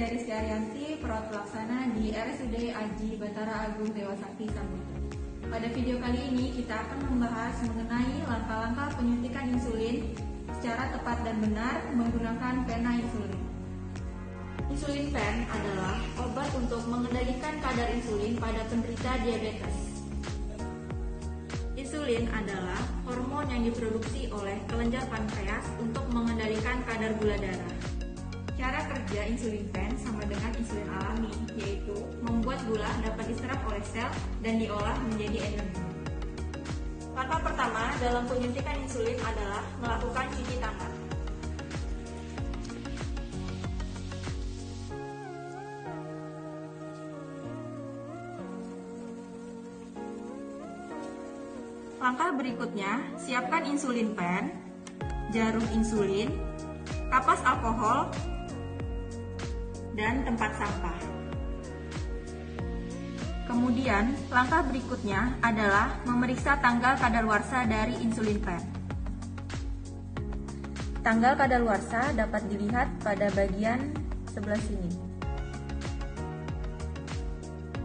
saya Rizky Arianti, perawat pelaksana di RSUD Aji Batara Agung Dewa Sakti Samudra. Pada video kali ini kita akan membahas mengenai langkah-langkah penyuntikan insulin secara tepat dan benar menggunakan pena insulin. Insulin pen adalah obat untuk mengendalikan kadar insulin pada penderita diabetes. Insulin adalah hormon yang diproduksi oleh kelenjar pankreas untuk mengendalikan kadar gula darah. Cara kerja insulin pen sama dengan insulin alami, yaitu membuat gula dapat diserap oleh sel dan diolah menjadi energi. Langkah pertama dalam penyuntikan insulin adalah melakukan cuci tangan. Langkah berikutnya, siapkan insulin pen, jarum insulin, kapas alkohol, dan tempat sampah. Kemudian, langkah berikutnya adalah memeriksa tanggal kadaluarsa dari insulin pen. Tanggal kadaluarsa dapat dilihat pada bagian sebelah sini.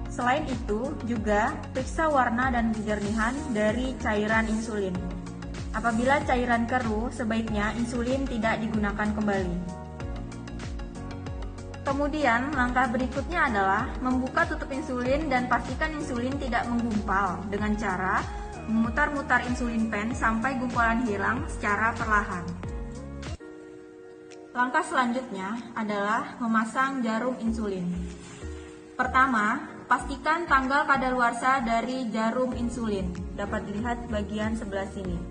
Selain itu, juga periksa warna dan kejernihan dari cairan insulin. Apabila cairan keruh, sebaiknya insulin tidak digunakan kembali. Kemudian, langkah berikutnya adalah membuka tutup insulin dan pastikan insulin tidak menggumpal dengan cara memutar-mutar insulin pen sampai gumpalan hilang secara perlahan. Langkah selanjutnya adalah memasang jarum insulin. Pertama, pastikan tanggal kadaluarsa dari jarum insulin, dapat dilihat bagian sebelah sini.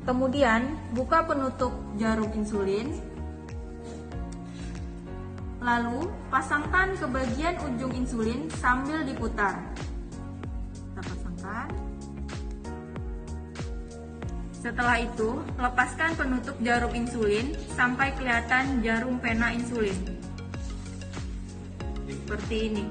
Kemudian, buka penutup jarum insulin. Lalu, pasangkan ke bagian ujung insulin sambil diputar. Kita pasangkan. Setelah itu, lepaskan penutup jarum insulin sampai kelihatan jarum pena insulin. Seperti ini.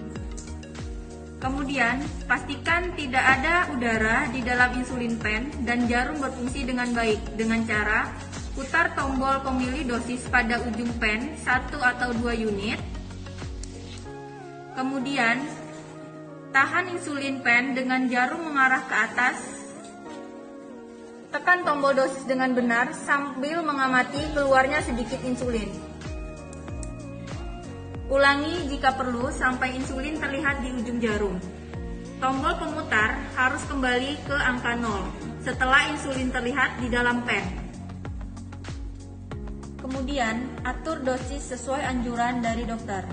Kemudian, pastikan tidak ada udara di dalam insulin pen dan jarum berfungsi dengan baik dengan cara putar tombol pemilih dosis pada ujung pen 1 atau 2 unit. Kemudian, tahan insulin pen dengan jarum mengarah ke atas. Tekan tombol dosis dengan benar sambil mengamati keluarnya sedikit insulin. Ulangi jika perlu sampai insulin terlihat di ujung jarum. Tombol pemutar harus kembali ke angka 0 setelah insulin terlihat di dalam pen. Kemudian, atur dosis sesuai anjuran dari dokter.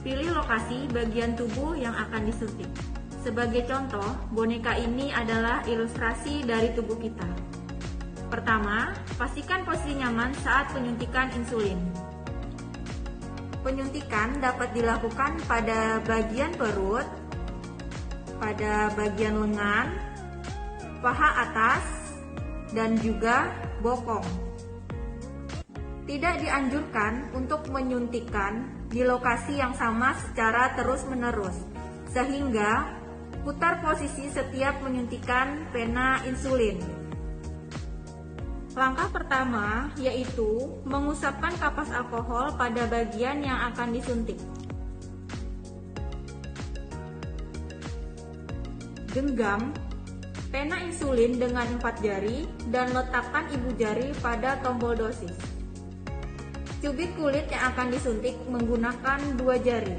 Pilih lokasi bagian tubuh yang akan disuntik. Sebagai contoh, boneka ini adalah ilustrasi dari tubuh kita. Pertama, pastikan posisi nyaman saat penyuntikan insulin. Penyuntikan dapat dilakukan pada bagian perut, pada bagian lengan, paha atas, dan juga bokong. Tidak dianjurkan untuk menyuntikkan di lokasi yang sama secara terus-menerus, sehingga putar posisi setiap menyuntikan pena insulin. Langkah pertama yaitu mengusapkan kapas alkohol pada bagian yang akan disuntik. Genggam pena insulin dengan 4 jari dan letakkan ibu jari pada tombol dosis. Cubit kulit yang akan disuntik menggunakan 2 jari.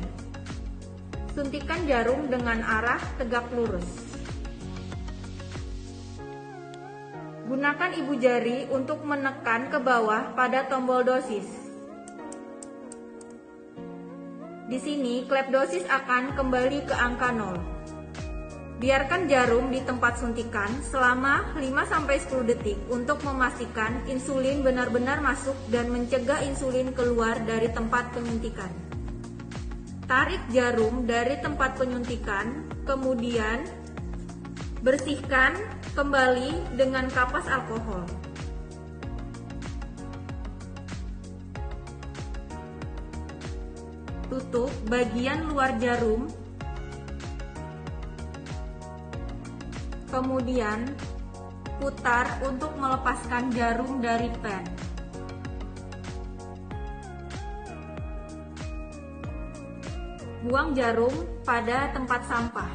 Suntikan jarum dengan arah tegak lurus. Gunakan ibu jari untuk menekan ke bawah pada tombol dosis. Di sini, klep dosis akan kembali ke angka 0. Biarkan jarum di tempat suntikan selama 5-10 detik untuk memastikan insulin benar-benar masuk dan mencegah insulin keluar dari tempat penyuntikan. Tarik jarum dari tempat penyuntikan, kemudian bersihkan kembali dengan kapas alkohol. Tutup bagian luar jarum. Kemudian putar untuk melepaskan jarum dari pen. Buang jarum pada tempat sampah.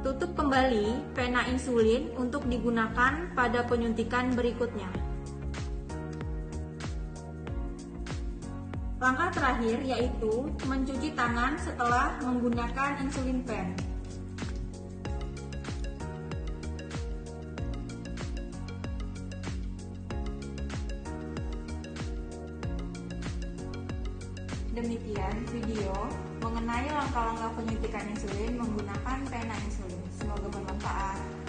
Tutup kembali pena insulin untuk digunakan pada penyuntikan berikutnya. Langkah terakhir yaitu mencuci tangan setelah menggunakan insulin pen. Demikian video mengenai langkah-langkah penyuntikan insulin menggunakan pena insulin. Semoga bermanfaat.